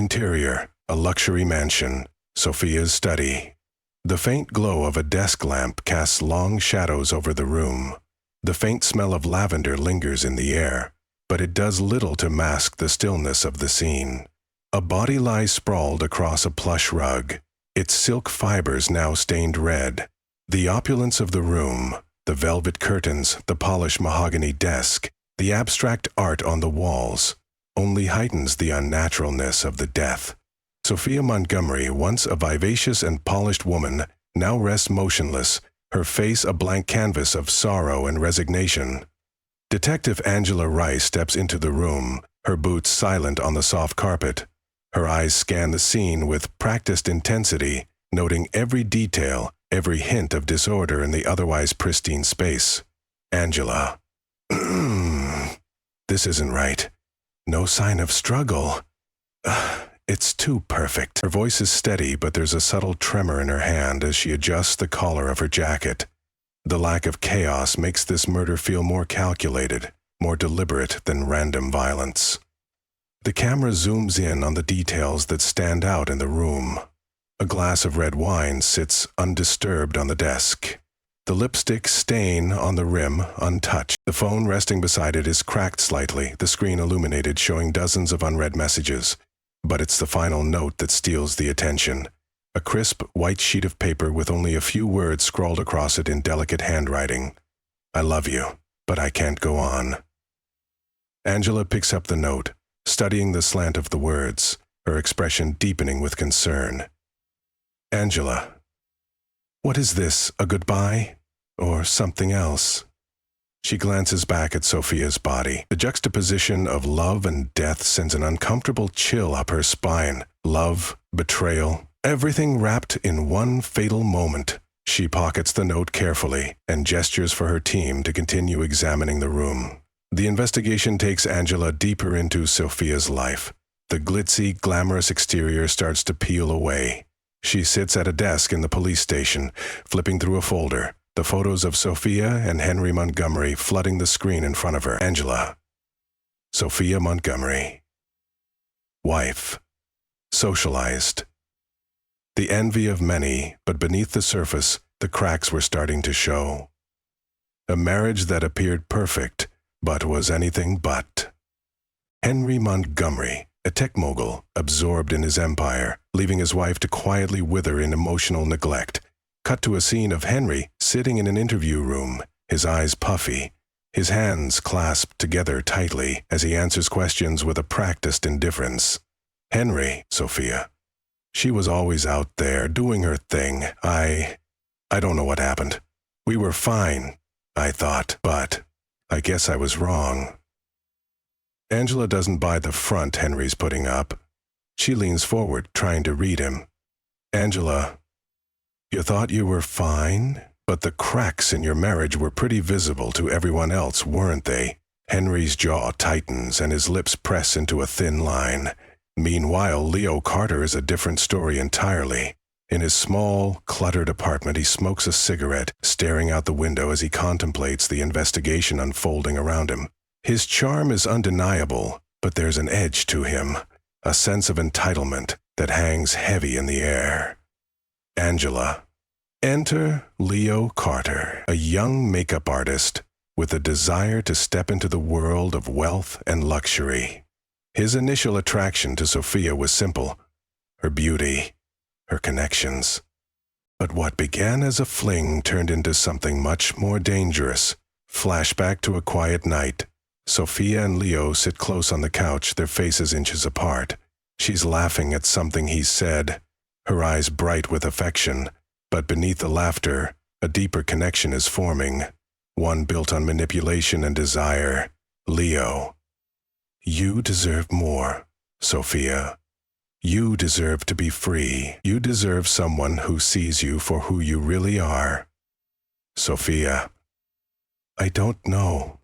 Interior, a luxury mansion, Sophia's study. The faint glow of a desk lamp casts long shadows over the room. The faint smell of lavender lingers in the air, but it does little to mask the stillness of the scene. A body lies sprawled across a plush rug, its silk fibers now stained red. The opulence of the room, the velvet curtains, the polished mahogany desk, the abstract art on the walls, only heightens the unnaturalness of the death. Sophia Montgomery, once a vivacious and polished woman, now rests motionless, her face a blank canvas of sorrow and resignation. Detective Angela Rice steps into the room, her boots silent on the soft carpet. Her eyes scan the scene with practiced intensity, noting every detail, every hint of disorder in the otherwise pristine space. Angela. This isn't right. No sign of struggle. It's too perfect. Her voice is steady, but there's a subtle tremor in her hand as she adjusts the collar of her jacket. The lack of chaos makes this murder feel more calculated, more deliberate than random violence. The camera zooms in on the details that stand out in the room. A glass of red wine sits undisturbed on the desk. The lipstick stain on the rim untouched. The phone resting beside it is cracked slightly, the screen illuminated, showing dozens of unread messages. But it's the final note that steals the attention. A crisp, white sheet of paper with only a few words scrawled across it in delicate handwriting. I love you, but I can't go on. Angela picks up the note, studying the slant of the words, her expression deepening with concern. Angela. What is this, a goodbye? Or something else? She glances back at Sophia's body. The juxtaposition of love and death sends an uncomfortable chill up her spine. Love, betrayal, everything wrapped in one fatal moment. She pockets the note carefully and gestures for her team to continue examining the room. The investigation takes Angela deeper into Sophia's life. The glitzy, glamorous exterior starts to peel away. She sits at a desk in the police station, flipping through a folder, the photos of Sophia and Henry Montgomery flooding the screen in front of her. Angela. Sophia Montgomery. Wife. Socialized. The envy of many, but beneath the surface, the cracks were starting to show. A marriage that appeared perfect, but was anything but. Henry Montgomery, a tech mogul, absorbed in his empire, leaving his wife to quietly wither in emotional neglect. Cut to a scene of Henry sitting in an interview room, his eyes puffy, his hands clasped together tightly as he answers questions with a practiced indifference. Henry, Sophia. She was always out there doing her thing. I don't know what happened. We were fine, I thought, but I guess I was wrong. Angela doesn't buy the front Henry's putting up. She leans forward, trying to read him. Angela, you thought you were fine, but the cracks in your marriage were pretty visible to everyone else, weren't they? Henry's jaw tightens and his lips press into a thin line. Meanwhile, Leo Carter is a different story entirely. In his small, cluttered apartment, he smokes a cigarette, staring out the window as he contemplates the investigation unfolding around him. His charm is undeniable, but there's an edge to him, a sense of entitlement that hangs heavy in the air. Angela. Enter Leo Carter, a young makeup artist with a desire to step into the world of wealth and luxury. His initial attraction to Sophia was simple, her beauty, her connections. But what began as a fling turned into something much more dangerous. Flashback to a quiet night. Sophia and Leo sit close on the couch, their faces inches apart. She's laughing at something he said, her eyes bright with affection, but beneath the laughter, a deeper connection is forming, one built on manipulation and desire. Leo. You deserve more, Sophia. You deserve to be free. You deserve someone who sees you for who you really are. Sophia. I don't know.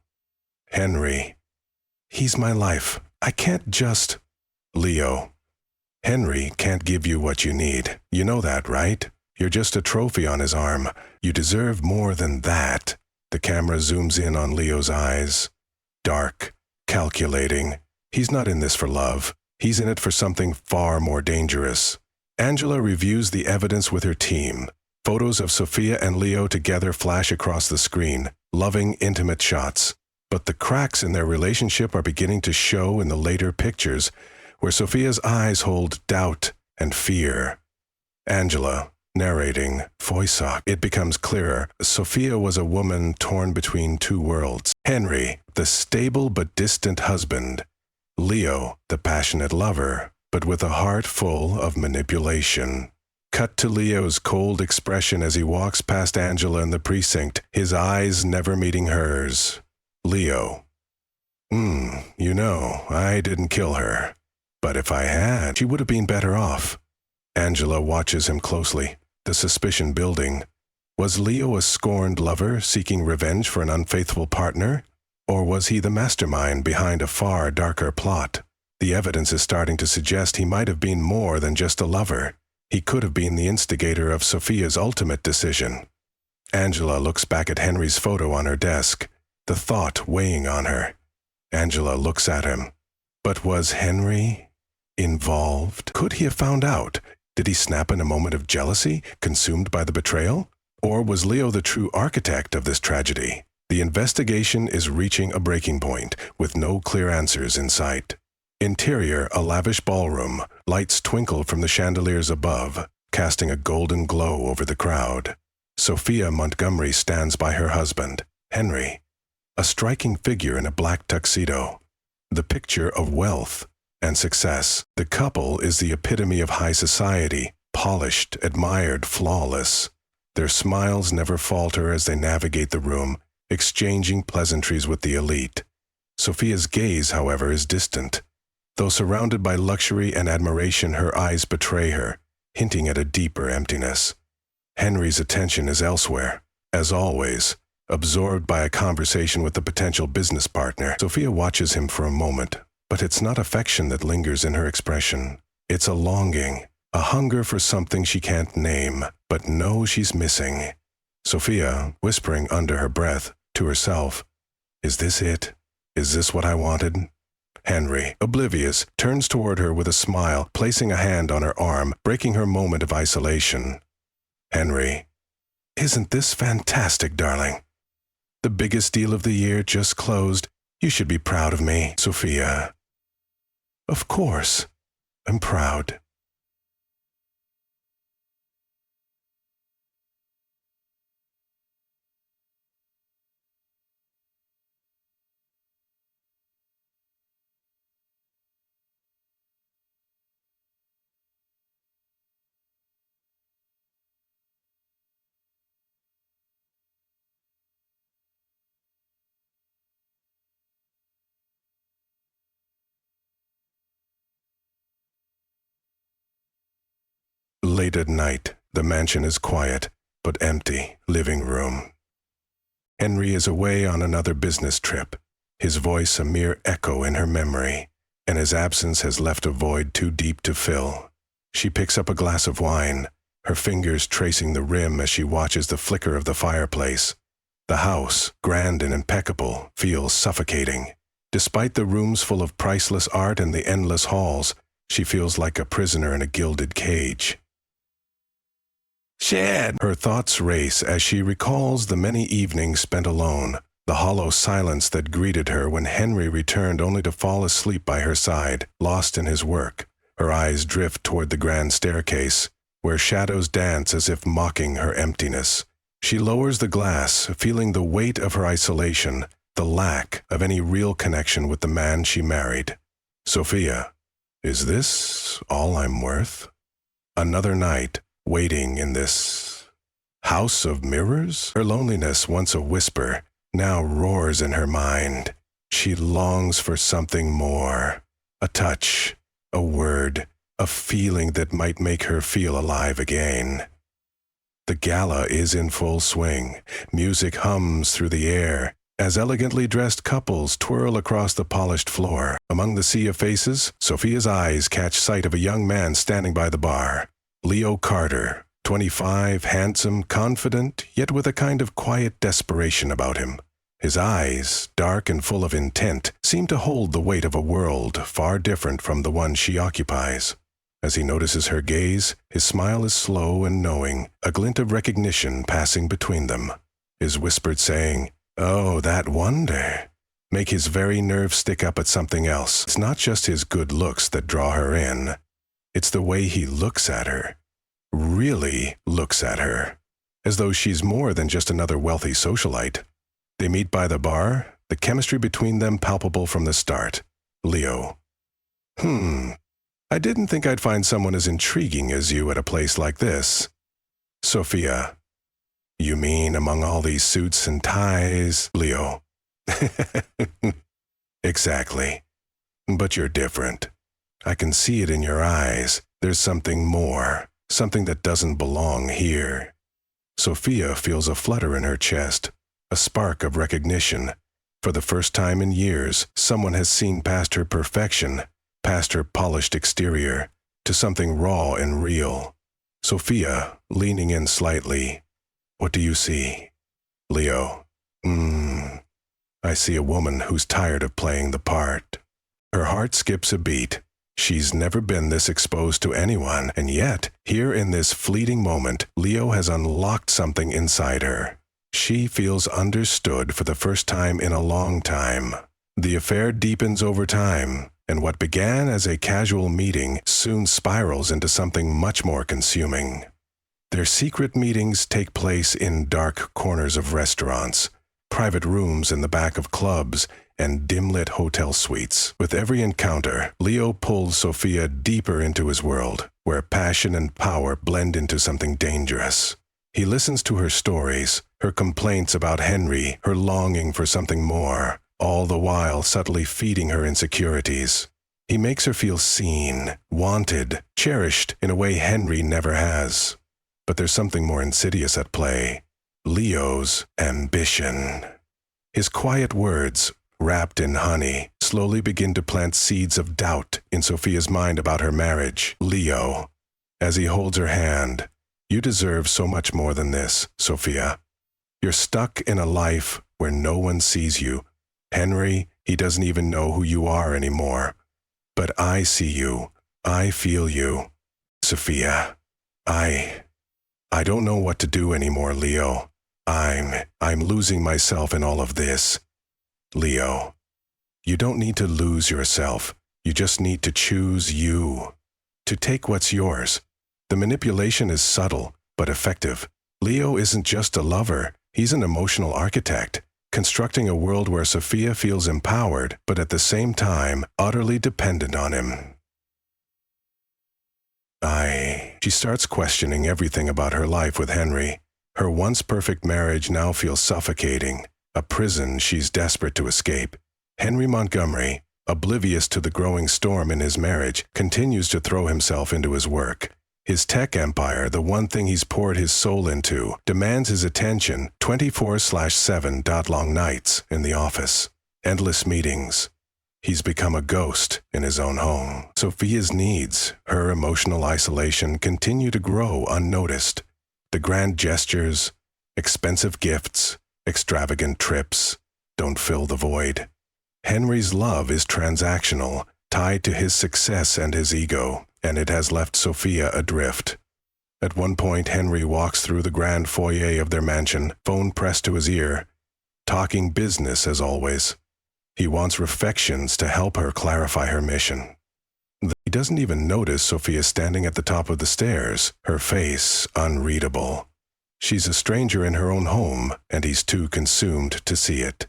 Henry. He's my life. I can't just... Leo. Henry can't give you what you need. You know that, right? You're just a trophy on his arm. You deserve more than that. The camera zooms in on Leo's eyes. Dark, calculating. He's not in this for love. He's in it for something far more dangerous. Angela reviews the evidence with her team. Photos of Sophia and Leo together flash across the screen, loving, intimate shots. But the cracks in their relationship are beginning to show in the later pictures, where Sophia's eyes hold doubt and fear. Angela, narrating, voice off. It becomes clearer. Sophia was a woman torn between two worlds. Henry, the stable but distant husband. Leo, the passionate lover, but with a heart full of manipulation. Cut to Leo's cold expression as he walks past Angela in the precinct, his eyes never meeting hers. Leo. I didn't kill her. But if I had, she would have been better off. Angela watches him closely, the suspicion building. Was Leo a scorned lover seeking revenge for an unfaithful partner? Or was he the mastermind behind a far darker plot? The evidence is starting to suggest he might have been more than just a lover. He could have been the instigator of Sophia's ultimate decision. Angela looks back at Henry's photo on her desk, the thought weighing on her. Angela looks at him. But was Henry involved? Could he have found out? Did he snap in a moment of jealousy, consumed by the betrayal? Or was Leo the true architect of this tragedy? The investigation is reaching a breaking point, with no clear answers in sight. Interior, a lavish ballroom. Lights twinkle from the chandeliers above, casting a golden glow over the crowd. Sophia Montgomery stands by her husband, Henry, a striking figure in a black tuxedo. The picture of wealth and success. The couple is the epitome of high society, polished, admired, flawless. Their smiles never falter as they navigate the room, exchanging pleasantries with the elite. Sophia's gaze, however, is distant. Though surrounded by luxury and admiration, her eyes betray her, hinting at a deeper emptiness. Henry's attention is elsewhere, as always, absorbed by a conversation with the potential business partner. Sophia watches him for a moment, but it's not affection that lingers in her expression. It's a longing, a hunger for something she can't name, but knows she's missing. Sophia, whispering under her breath to herself, "Is this it? Is this what I wanted?" Henry, oblivious, turns toward her with a smile, placing a hand on her arm, breaking her moment of isolation. Henry, "Isn't this fantastic, darling? The biggest deal of the year just closed. You should be proud of me." Sophia, "Of course, I'm proud." Late at night, the mansion is quiet, but empty. Living room. Henry is away on another business trip, his voice a mere echo in her memory, and his absence has left a void too deep to fill. She picks up a glass of wine, her fingers tracing the rim as she watches the flicker of the fireplace. The house, grand and impeccable, feels suffocating. Despite the rooms full of priceless art and the endless halls, she feels like a prisoner in a gilded cage. Shit! Her thoughts race as she recalls the many evenings spent alone, the hollow silence that greeted her when Henry returned only to fall asleep by her side, lost in his work. Her eyes drift toward the grand staircase, where shadows dance as if mocking her emptiness. She lowers the glass, feeling the weight of her isolation, the lack of any real connection with the man she married. Sophia, is this all I'm worth? Another night, waiting in this house of mirrors? Her loneliness, once a whisper, now roars in her mind. She longs for something more. A touch, a word, a feeling that might make her feel alive again. The gala is in full swing. Music hums through the air as elegantly dressed couples twirl across the polished floor. Among the sea of faces, Sophia's eyes catch sight of a young man standing by the bar. Leo Carter, 25, handsome, confident, yet with a kind of quiet desperation about him. His eyes, dark and full of intent, seem to hold the weight of a world far different from the one she occupies. As he notices her gaze, his smile is slow and knowing, a glint of recognition passing between them. His whispered saying, "Oh, that wonder," make his very nerves stick up at something else. It's not just his good looks that draw her in. It's the way he looks at her. Really looks at her. As though she's more than just another wealthy socialite. They meet by the bar, the chemistry between them palpable from the start. Leo. I didn't think I'd find someone as intriguing as you at a place like this. Sophia. You mean among all these suits and ties? Leo. Exactly. But you're different. I can see it in your eyes. There's something more, something that doesn't belong here. Sophia feels a flutter in her chest, a spark of recognition. For the first time in years, someone has seen past her perfection, past her polished exterior, to something raw and real. Sophia, leaning in slightly. What do you see? Leo. I see a woman who's tired of playing the part. Her heart skips a beat. She's never been this exposed to anyone, and yet, here in this fleeting moment, Leo has unlocked something inside her. She feels understood for the first time in a long time. The affair deepens over time, and what began as a casual meeting soon spirals into something much more consuming. Their secret meetings take place in dark corners of restaurants, private rooms in the back of clubs, and dim-lit hotel suites. With every encounter, Leo pulls Sophia deeper into his world, where passion and power blend into something dangerous. He listens to her stories, her complaints about Henry, her longing for something more, all the while subtly feeding her insecurities. He makes her feel seen, wanted, cherished in a way Henry never has. But there's something more insidious at play. Leo's ambition. His quiet words, wrapped in honey, slowly begin to plant seeds of doubt in Sophia's mind about her marriage. Leo, as he holds her hand, you deserve so much more than this, Sophia. You're stuck in a life where no one sees you. Henry, he doesn't even know who you are anymore. But I see you. I feel you. Sophia, I don't know what to do anymore, Leo. I'm losing myself in all of this. Leo, you don't need to lose yourself. You just need to choose you. To take what's yours. The manipulation is subtle, but effective. Leo isn't just a lover. He's an emotional architect, constructing a world where Sophia feels empowered, but at the same time, utterly dependent on him. She starts questioning everything about her life with Henry. Her once perfect marriage now feels suffocating, a prison she's desperate to escape. Henry Montgomery, oblivious to the growing storm in his marriage, continues to throw himself into his work. His tech empire, the one thing he's poured his soul into, demands his attention 24/7 long nights in the office. Endless meetings. He's become a ghost in his own home. Sophia's needs, her emotional isolation, continue to grow unnoticed. The grand gestures, expensive gifts, extravagant trips don't fill the void. Henry's love is transactional, tied to his success and his ego, and it has left Sophia adrift. At one point, Henry walks through the grand foyer of their mansion, phone pressed to his ear, talking business as always. He wants reflections to help her clarify her mission. He doesn't even notice Sophia standing at the top of the stairs, her face unreadable. She's a stranger in her own home, and he's too consumed to see it.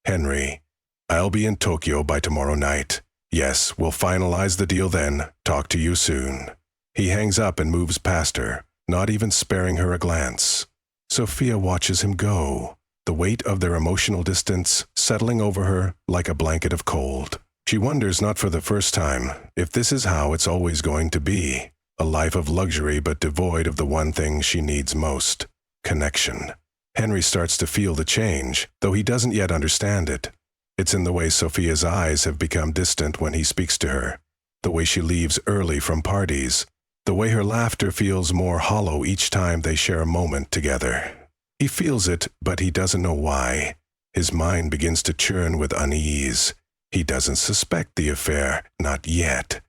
Henry, I'll be in Tokyo by tomorrow night. Yes, we'll finalize the deal then. Talk to you soon. He hangs up and moves past her, not even sparing her a glance. Sophia watches him go, the weight of their emotional distance settling over her like a blanket of cold. She wonders, not for the first time, if this is how it's always going to be, a life of luxury but devoid of the one thing she needs most, connection. Henry starts to feel the change, though he doesn't yet understand it. It's in the way Sophia's eyes have become distant when he speaks to her, the way she leaves early from parties, the way her laughter feels more hollow each time they share a moment together. He feels it, but he doesn't know why. His mind begins to churn with unease. He doesn't suspect the affair, not yet.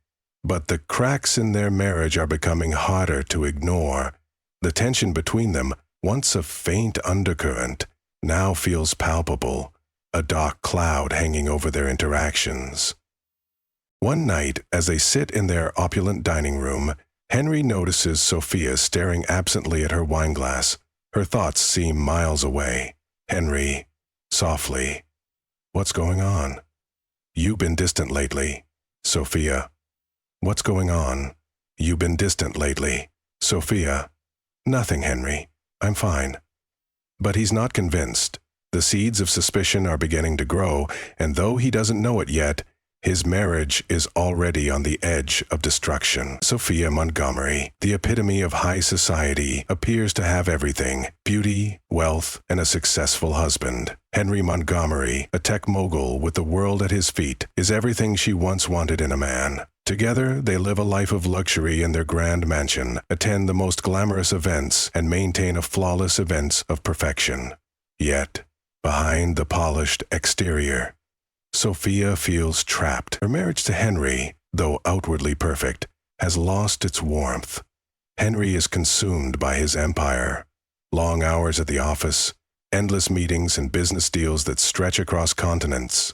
But the cracks in their marriage are becoming harder to ignore. The tension between them, once a faint undercurrent, now feels palpable, a dark cloud hanging over their interactions. One night, as they sit in their opulent dining room, Henry notices Sophia staring absently at her wineglass. Her thoughts seem miles away. Henry, softly, "What's going on?" "You've been distant lately." Sophia, "What's going on?" "You've been distant lately." Sophia, "Nothing, Henry. I'm fine." But he's not convinced. The seeds of suspicion are beginning to grow, and though he doesn't know it yet, his marriage is already on the edge of destruction. Sophia Montgomery, the epitome of high society, appears to have everything: beauty, wealth, and a successful husband. Henry Montgomery, a tech mogul with the world at his feet, is everything she once wanted in a man. Together, they live a life of luxury in their grand mansion, attend the most glamorous events, and maintain a flawless events of perfection. Yet, behind the polished exterior, Sophia feels trapped. Her marriage to Henry, though outwardly perfect, has lost its warmth. Henry is consumed by his empire. Long hours at the office, endless meetings and business deals that stretch across continents.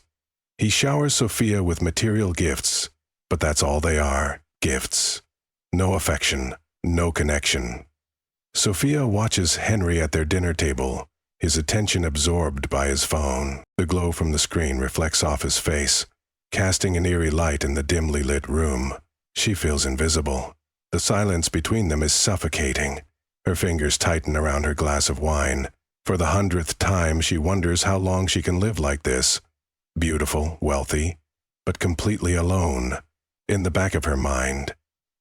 He showers Sophia with material gifts, but that's all they are, gifts. No affection, no connection. Sophia watches Henry at their dinner table, his attention absorbed by his phone. The glow from the screen reflects off his face, casting an eerie light in the dimly lit room. She feels invisible. The silence between them is suffocating. Her fingers tighten around her glass of wine. For the 100th time, she wonders how long she can live like this. Beautiful, wealthy, but completely alone. In the back of her mind,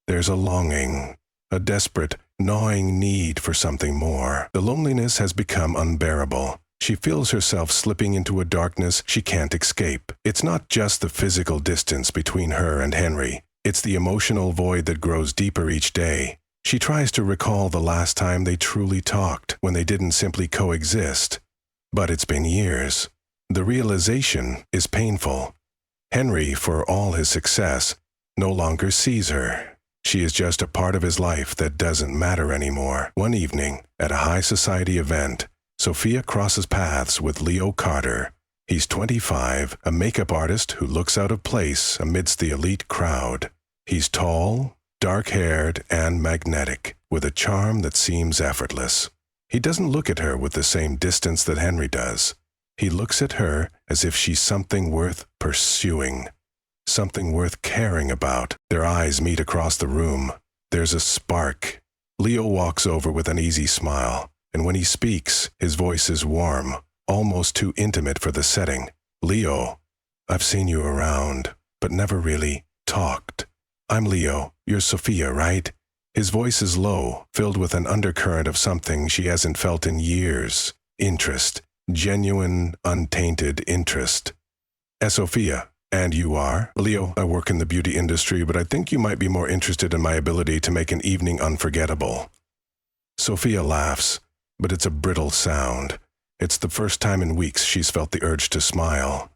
there's a longing, a desperate, gnawing need for something more. The loneliness has become unbearable. She feels herself slipping into a darkness she can't escape. It's not just the physical distance between her and Henry. It's the emotional void that grows deeper each day. She tries to recall the last time they truly talked, when they didn't simply coexist. But it's been years. The realization is painful. Henry, for all his success, no longer sees her. She is just a part of his life that doesn't matter anymore. One evening, at a high society event, Sophia crosses paths with Leo Carter. He's 25, a makeup artist who looks out of place amidst the elite crowd. He's tall, dark-haired, and magnetic, with a charm that seems effortless. He doesn't look at her with the same distance that Henry does. He looks at her as if she's something worth pursuing, something worth caring about. Their eyes meet across the room. There's a spark. Leo walks over with an easy smile, and when he speaks, his voice is warm, almost too intimate for the setting. "Leo, I've seen you around, but never really talked. I'm Leo. You're Sophia, right?" His voice is low, filled with an undercurrent of something she hasn't felt in years. Interest. Genuine, untainted interest. "Sophia. And you are?" "Leo, I work in the beauty industry, but I think you might be more interested in my ability to make an evening unforgettable." Sophia laughs, but it's a brittle sound. It's the first time in weeks she's felt the urge to smile.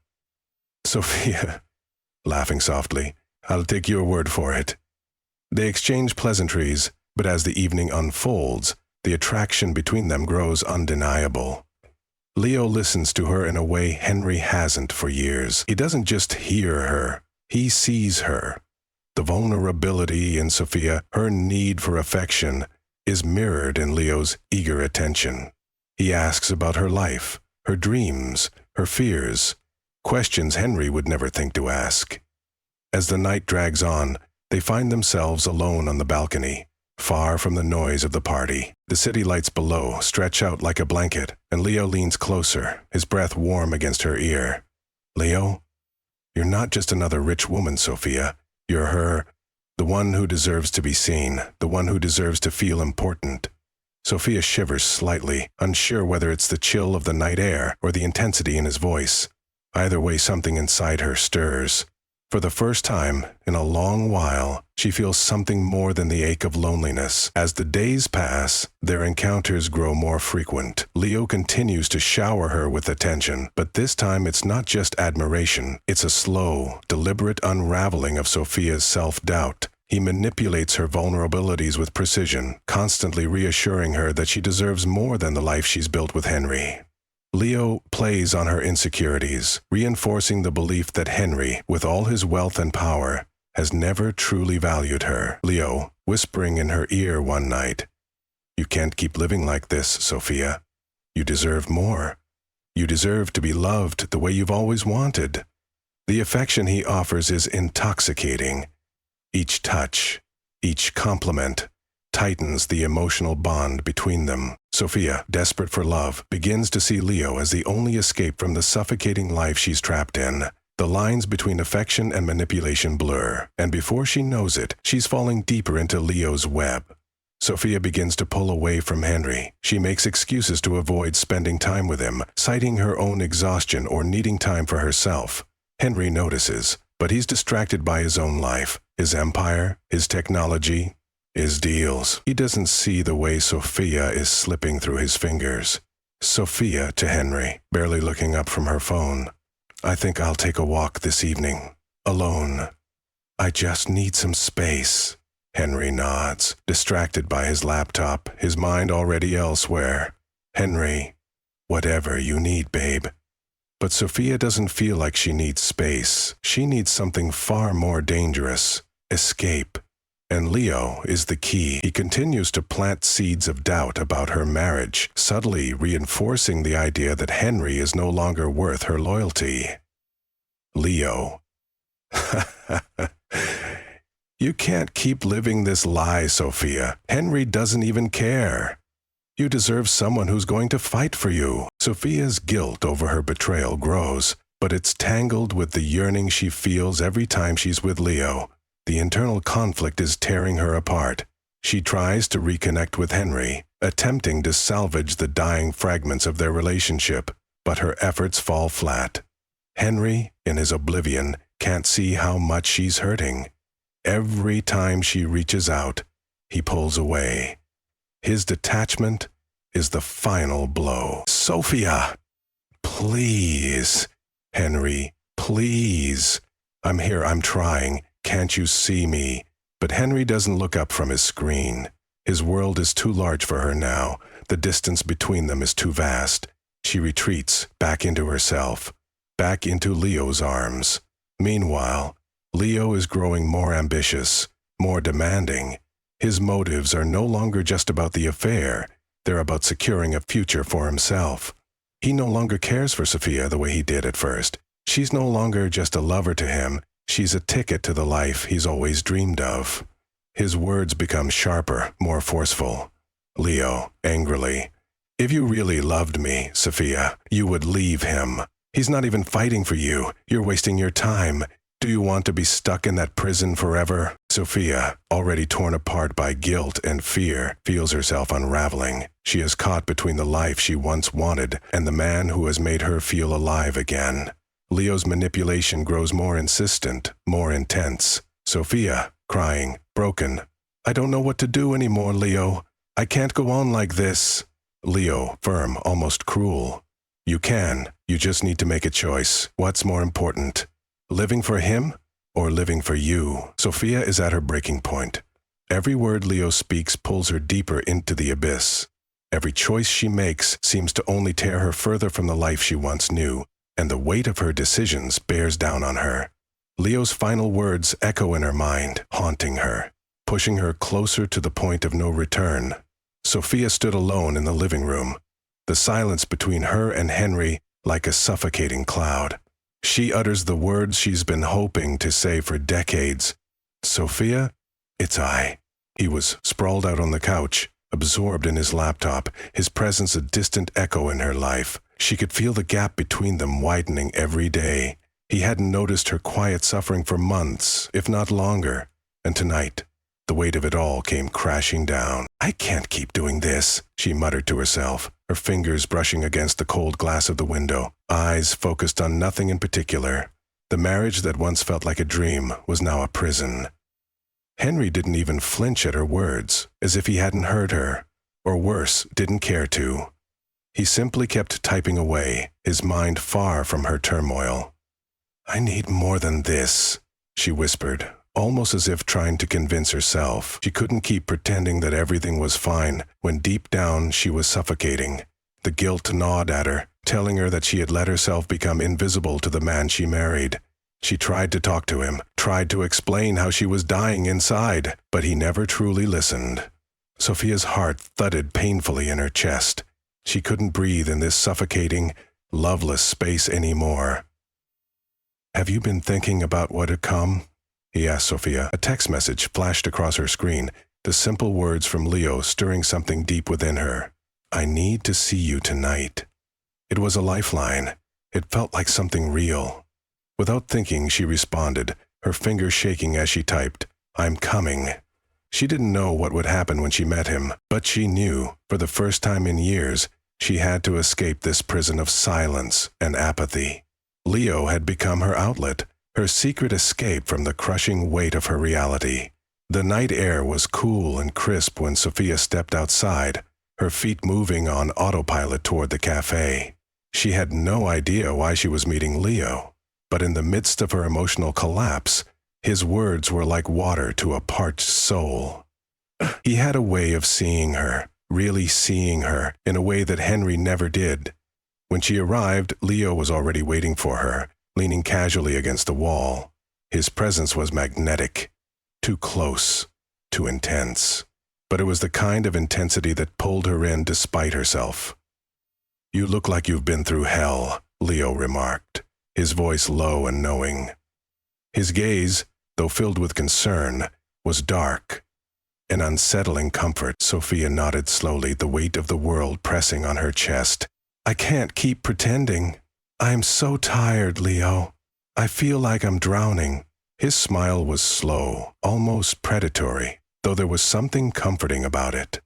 "Sophia," laughing softly, "I'll take your word for it." They exchange pleasantries, but as the evening unfolds, the attraction between them grows undeniable. Leo listens to her in a way Henry hasn't for years. He doesn't just hear her, he sees her. The vulnerability in Sophia, her need for affection, is mirrored in Leo's eager attention. He asks about her life, her dreams, her fears, questions Henry would never think to ask. As the night drags on, they find themselves alone on the balcony, far from the noise of the party. The city lights below stretch out like a blanket, and Leo leans closer, his breath warm against her ear. "Leo, you're not just another rich woman, Sophia. You're her, the one who deserves to be seen, the one who deserves to feel important." Sophia shivers slightly, unsure whether it's the chill of the night air or the intensity in his voice. Either way, something inside her stirs. For the first time in a long while, she feels something more than the ache of loneliness. As the days pass, their encounters grow more frequent. Leo continues to shower her with attention, but this time it's not just admiration. It's a slow, deliberate unraveling of Sophia's self-doubt. He manipulates her vulnerabilities with precision, constantly reassuring her that she deserves more than the life she's built with Henry. Leo plays on her insecurities, reinforcing the belief that Henry, with all his wealth and power, has never truly valued her. Leo, whispering in her ear one night, "You can't keep living like this, Sophia. You deserve more. You deserve to be loved the way you've always wanted." The affection he offers is intoxicating. Each touch, each compliment, tightens the emotional bond between them. Sophia, desperate for love, begins to see Leo as the only escape from the suffocating life she's trapped in. The lines between affection and manipulation blur, and before she knows it, she's falling deeper into Leo's web. Sophia begins to pull away from Henry. She makes excuses to avoid spending time with him, citing her own exhaustion or needing time for herself. Henry notices, but he's distracted by his own life, his empire, his technology, his deals. He doesn't see the way Sophia is slipping through his fingers. Sophia to Henry, barely looking up from her phone. "I think I'll take a walk this evening. Alone. I just need some space." Henry nods, distracted by his laptop, his mind already elsewhere. "Henry, whatever you need, babe." But Sophia doesn't feel like she needs space. She needs something far more dangerous. Escape. And Leo is the key. He continues to plant seeds of doubt about her marriage, subtly reinforcing the idea that Henry is no longer worth her loyalty. Leo. "You can't keep living this lie, Sophia. Henry doesn't even care. You deserve someone who's going to fight for you." Sophia's guilt over her betrayal grows, but it's tangled with the yearning she feels every time she's with Leo. The internal conflict is tearing her apart. She tries to reconnect with Henry, attempting to salvage the dying fragments of their relationship, but her efforts fall flat. Henry, in his oblivion, can't see how much she's hurting. Every time she reaches out, he pulls away. His detachment is the final blow. "Sophia! Please! Henry, please! I'm here, I'm trying. Can't you see me?" But Henry doesn't look up from his screen. His world is too large for her now. The distance between them is too vast. She retreats back into herself, back into Leo's arms. Meanwhile, Leo is growing more ambitious, more demanding. His motives are no longer just about the affair. They're about securing a future for himself. He no longer cares for Sophia the way he did at first. She's no longer just a lover to him. She's a ticket to the life he's always dreamed of. His words become sharper, more forceful. Leo, angrily, "If you really loved me, Sophia, you would leave him. He's not even fighting for you. You're wasting your time. Do you want to be stuck in that prison forever?" Sophia, already torn apart by guilt and fear, feels herself unraveling. She is caught between the life she once wanted and the man who has made her feel alive again. Leo's manipulation grows more insistent, more intense. Sophia, crying, broken, "I don't know what to do anymore, Leo. I can't go on like this." Leo, firm, almost cruel. "You can. You just need to make a choice. What's more important? Living for him or living for you?" Sophia is at her breaking point. Every word Leo speaks pulls her deeper into the abyss. Every choice she makes seems to only tear her further from the life she once knew, and the weight of her decisions bears down on her. Leo's final words echo in her mind, haunting her, pushing her closer to the point of no return. Sophia stood alone in the living room, the silence between her and Henry like a suffocating cloud. She utters the words she's been hoping to say for decades. "Sophia, it's I." He was sprawled out on the couch, absorbed in his laptop, his presence a distant echo in her life. She could feel the gap between them widening every day. He hadn't noticed her quiet suffering for months, if not longer. And tonight, the weight of it all came crashing down. "I can't keep doing this," she muttered to herself, her fingers brushing against the cold glass of the window, eyes focused on nothing in particular. The marriage that once felt like a dream was now a prison. Henry didn't even flinch at her words, as if he hadn't heard her, or worse, didn't care to. He simply kept typing away, his mind far from her turmoil. "I need more than this," she whispered, almost as if trying to convince herself. She couldn't keep pretending that everything was fine when deep down she was suffocating. The guilt gnawed at her, telling her that she had let herself become invisible to the man she married. She tried to talk to him, tried to explain how she was dying inside, but he never truly listened. Sophia's heart thudded painfully in her chest. She couldn't breathe in this suffocating, loveless space anymore. "Have you been thinking about what had come?" he asked Sophia. A text message flashed across her screen, the simple words from Leo stirring something deep within her. "I need to see you tonight." It was a lifeline. It felt like something real. Without thinking, she responded, her fingers shaking as she typed, "I'm coming." She didn't know what would happen when she met him, but she knew, for the first time in years, she had to escape this prison of silence and apathy. Leo had become her outlet, her secret escape from the crushing weight of her reality. The night air was cool and crisp when Sophia stepped outside, her feet moving on autopilot toward the cafe. She had no idea why she was meeting Leo, but in the midst of her emotional collapse, his words were like water to a parched soul. He had a way of seeing her, really seeing her, in a way that Henry never did. When she arrived, Leo was already waiting for her, leaning casually against the wall. His presence was magnetic, too close, too intense. But it was the kind of intensity that pulled her in despite herself. "You look like you've been through hell," Leo remarked, his voice low and knowing. His gaze, though filled with concern, was dark, an unsettling comfort. Sophia nodded slowly, the weight of the world pressing on her chest. "I can't keep pretending. I'm so tired, Leo. I feel like I'm drowning." His smile was slow, almost predatory, though there was something comforting about it.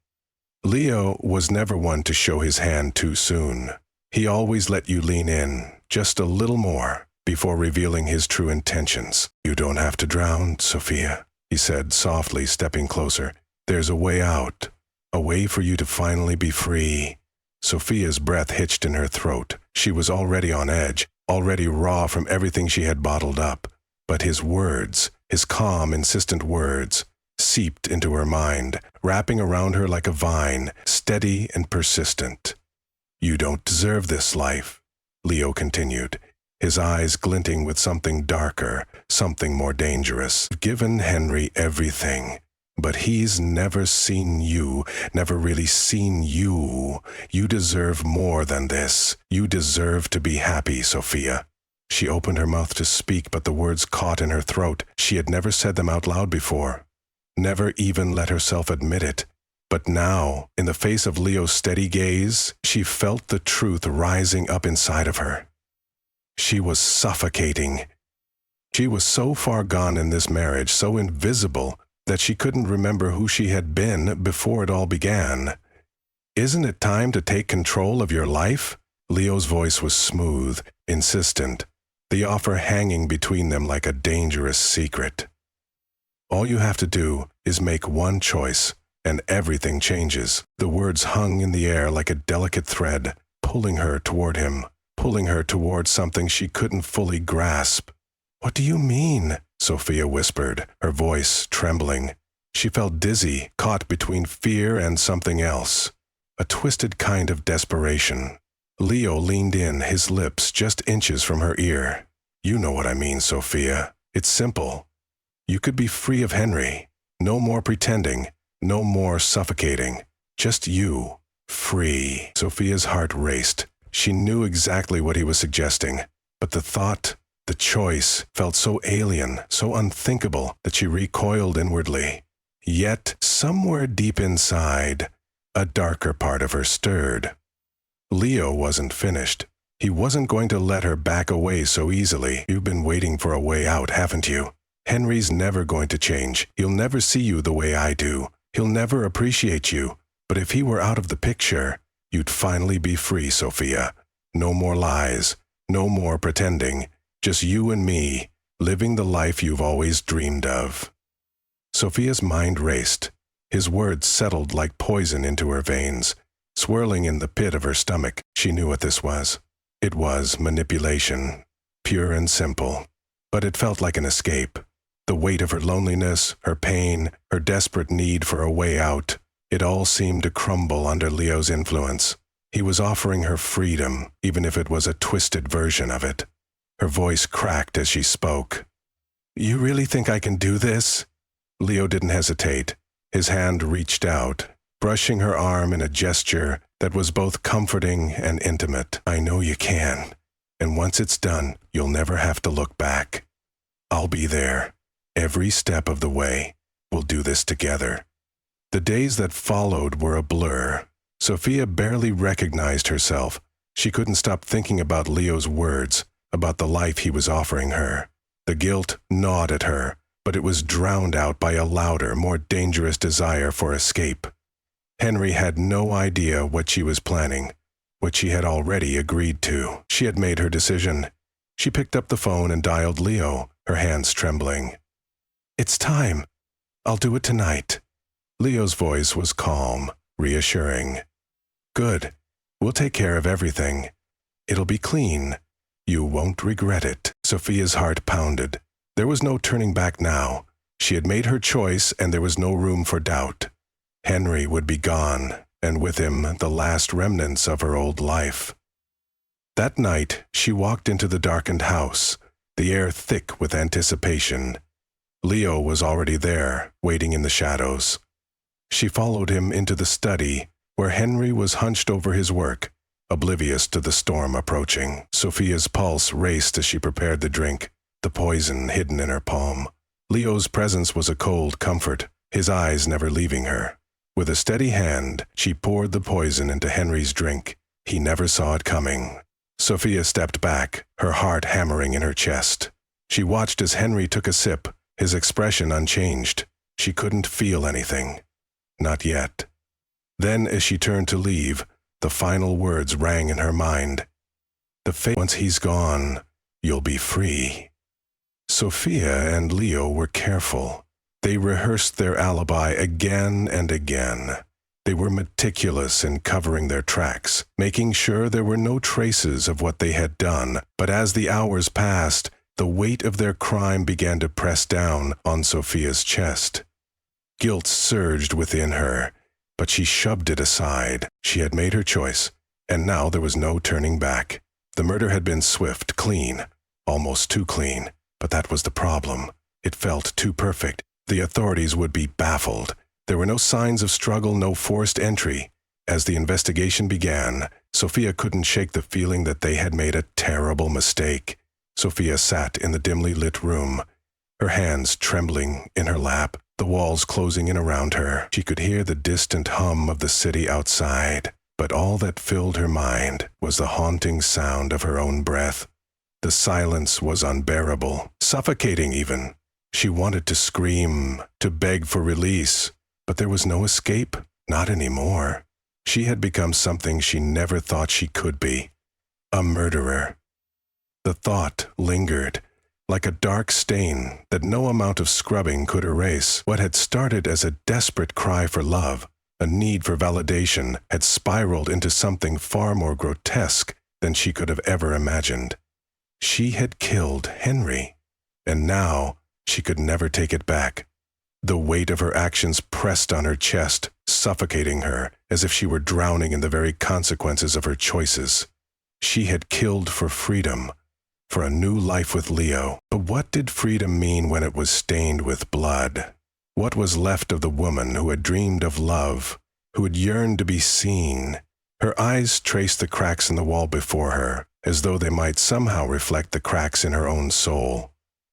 Leo was never one to show his hand too soon. He always let you lean in, just a little more, before revealing his true intentions. "You don't have to drown, Sophia," he said softly, stepping closer. "There's a way out, a way for you to finally be free." Sophia's breath hitched in her throat. She was already on edge, already raw from everything she had bottled up. But his words, his calm, insistent words, seeped into her mind, wrapping around her like a vine, steady and persistent. "You don't deserve this life," Leo continued, his eyes glinting with something darker, something more dangerous. "You've given Henry everything, but he's never seen you, never really seen you. You deserve more than this. You deserve to be happy, Sophia." She opened her mouth to speak, but the words caught in her throat. She had never said them out loud before, never even let herself admit it. But now, in the face of Leo's steady gaze, she felt the truth rising up inside of her. She was suffocating. She was so far gone in this marriage, so invisible, that she couldn't remember who she had been before it all began. "Isn't it time to take control of your life?" Leo's voice was smooth, insistent, the offer hanging between them like a dangerous secret. "All you have to do is make one choice, and everything changes." The words hung in the air like a delicate thread, pulling her toward him, pulling her toward something she couldn't fully grasp. "What do you mean?" Sophia whispered, her voice trembling. She felt dizzy, caught between fear and something else, a twisted kind of desperation. Leo leaned in, his lips just inches from her ear. "You know what I mean, Sophia. It's simple. You could be free of Henry. No more pretending, no more suffocating. Just you, free." Sophia's heart raced. She knew exactly what he was suggesting, but the thought, the choice, felt so alien, so unthinkable that she recoiled inwardly. Yet, somewhere deep inside, a darker part of her stirred. Leo wasn't finished. He wasn't going to let her back away so easily. "You've been waiting for a way out, haven't you? Henry's never going to change. He'll never see you the way I do. He'll never appreciate you. But if he were out of the picture, you'd finally be free, Sophia. No more lies, no more pretending. Just you and me, living the life you've always dreamed of." Sophia's mind raced. His words settled like poison into her veins, swirling in the pit of her stomach. She knew what this was. It was manipulation, pure and simple. But it felt like an escape. The weight of her loneliness, her pain, her desperate need for a way out, it all seemed to crumble under Leo's influence. He was offering her freedom, even if it was a twisted version of it. Her voice cracked as she spoke. "You really think I can do this?" Leo didn't hesitate. His hand reached out, brushing her arm in a gesture that was both comforting and intimate. "I know you can, and once it's done, you'll never have to look back. I'll be there, every step of the way. We'll do this together." The days that followed were a blur. Sophia barely recognized herself. She couldn't stop thinking about Leo's words, about the life he was offering her. The guilt gnawed at her, but it was drowned out by a louder, more dangerous desire for escape. Henry had no idea what she was planning, what she had already agreed to. She had made her decision. She picked up the phone and dialed Leo, her hands trembling. "It's time. I'll do it tonight." Leo's voice was calm, reassuring. "Good. We'll take care of everything. It'll be clean. You won't regret it." Sophia's heart pounded. There was no turning back now. She had made her choice, and there was no room for doubt. Henry would be gone, and with him the last remnants of her old life. That night, she walked into the darkened house, the air thick with anticipation. Leo was already there, waiting in the shadows. She followed him into the study, where Henry was hunched over his work, oblivious to the storm approaching. Sophia's pulse raced as she prepared the drink, the poison hidden in her palm. Leo's presence was a cold comfort, his eyes never leaving her. With a steady hand, she poured the poison into Henry's drink. He never saw it coming. Sophia stepped back, her heart hammering in her chest. She watched as Henry took a sip, his expression unchanged. She couldn't feel anything. Not yet. Then, as she turned to leave, the final words rang in her mind. "Once he's gone, you'll be free." Sophia and Leo were careful. They rehearsed their alibi again and again. They were meticulous in covering their tracks, making sure there were no traces of what they had done. But as the hours passed, the weight of their crime began to press down on Sophia's chest. Guilt surged within her, but she shoved it aside. She had made her choice, and now there was no turning back. The murder had been swift, clean, almost too clean, but that was the problem. It felt too perfect. The authorities would be baffled. There were no signs of struggle, no forced entry. As the investigation began, Sophia couldn't shake the feeling that they had made a terrible mistake. Sophia sat in the dimly lit room, her hands trembling in her lap, the walls closing in around her. She could hear the distant hum of the city outside, but all that filled her mind was the haunting sound of her own breath. The silence was unbearable, suffocating even. She wanted to scream, to beg for release, but there was no escape, not anymore. She had become something she never thought she could be, a murderer. The thought lingered, like a dark stain that no amount of scrubbing could erase. What had started as a desperate cry for love, a need for validation, had spiraled into something far more grotesque than she could have ever imagined. She had killed Henry, and now she could never take it back. The weight of her actions pressed on her chest, suffocating her, as if she were drowning in the very consequences of her choices. She had killed for freedom, for a new life with Leo. But what did freedom mean when it was stained with blood? What was left of the woman who had dreamed of love, who had yearned to be seen? Her eyes traced the cracks in the wall before her, as though they might somehow reflect the cracks in her own soul.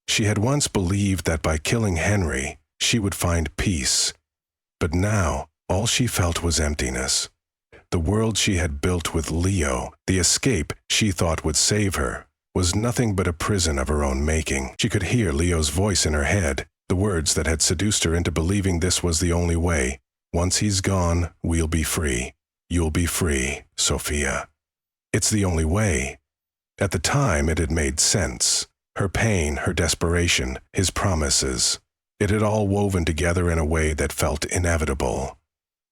She had once believed that by killing Henry, she would find peace. But now, all she felt was emptiness. The world she had built with Leo, the escape she thought would save her, was nothing but a prison of her own making. She could hear Leo's voice in her head, the words that had seduced her into believing this was the only way. "Once he's gone, we'll be free. You'll be free, Sophia." It's the only way. At the time, it had made sense. Her pain, her desperation, his promises. It had all woven together in a way that felt inevitable.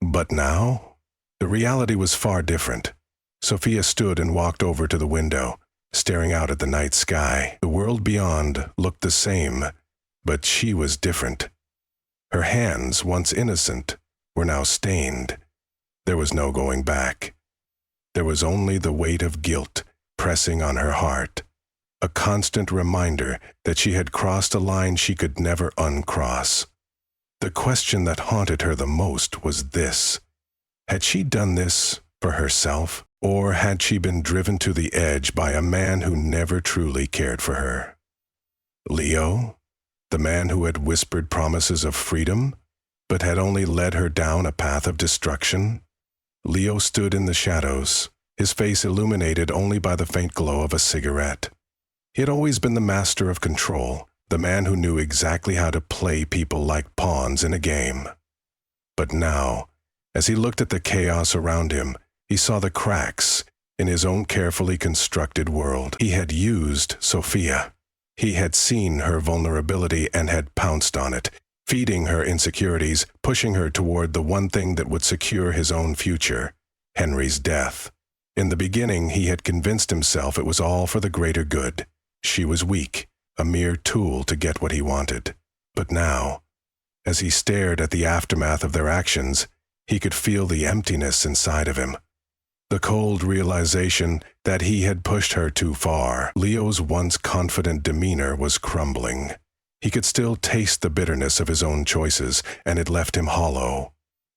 But now, the reality was far different. Sophia stood and walked over to the window, staring out at the night sky. The world beyond looked the same, but she was different. Her hands, once innocent, were now stained. There was no going back. There was only the weight of guilt pressing on her heart, a constant reminder that she had crossed a line she could never uncross. The question that haunted her the most was this: had she done this for herself, or had she been driven to the edge by a man who never truly cared for her? Leo, the man who had whispered promises of freedom, but had only led her down a path of destruction? Leo stood in the shadows, his face illuminated only by the faint glow of a cigarette. He had always been the master of control, the man who knew exactly how to play people like pawns in a game. But now, as he looked at the chaos around him, he saw the cracks in his own carefully constructed world. He had used Sophia. He had seen her vulnerability and had pounced on it, feeding her insecurities, pushing her toward the one thing that would secure his own future: Henry's death. In the beginning, he had convinced himself it was all for the greater good. She was weak, a mere tool to get what he wanted. But now, as he stared at the aftermath of their actions, he could feel the emptiness inside of him. The cold realization that he had pushed her too far. Leo's once confident demeanor was crumbling. He could still taste the bitterness of his own choices, and it left him hollow.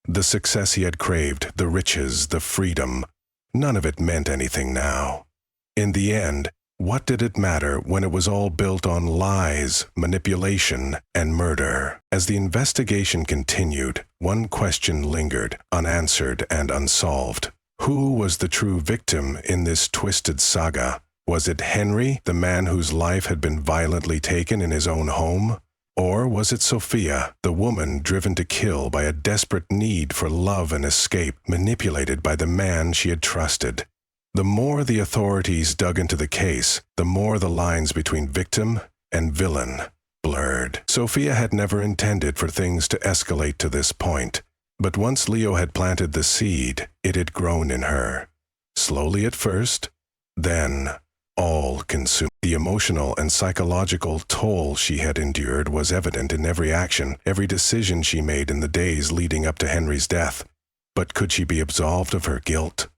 The success he had craved, the riches, the freedom, none of it meant anything now. In the end, what did it matter when it was all built on lies, manipulation, and murder? As the investigation continued, one question lingered, unanswered and unsolved. Who was the true victim in this twisted saga? Was it Henry, the man whose life had been violently taken in his own home? Or was it Sophia, the woman driven to kill by a desperate need for love and escape, manipulated by the man she had trusted? The more the authorities dug into the case, the more the lines between victim and villain blurred. Sophia had never intended for things to escalate to this point, but once Leo had planted the seed, it had grown in her. Slowly at first, then all-consuming. The emotional and psychological toll she had endured was evident in every action, every decision she made in the days leading up to Henry's death. But could she be absolved of her guilt?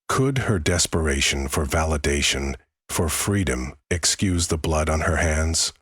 Could her desperation for validation, for freedom, excuse the blood on her hands?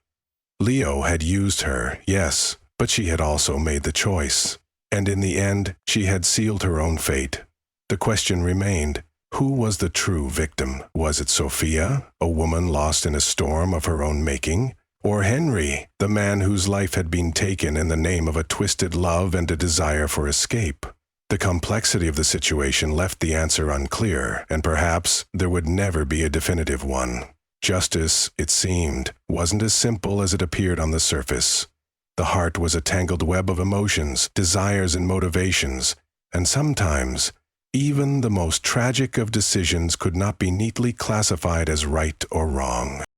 Leo had used her, yes, but she had also made the choice. And in the end, she had sealed her own fate. The question remained: who was the true victim? Was it Sophia, a woman lost in a storm of her own making? Or Henry, the man whose life had been taken in the name of a twisted love and a desire for escape? The complexity of the situation left the answer unclear, and perhaps there would never be a definitive one. Justice, it seemed, wasn't as simple as it appeared on the surface. The heart was a tangled web of emotions, desires, and motivations, and sometimes even the most tragic of decisions could not be neatly classified as right or wrong.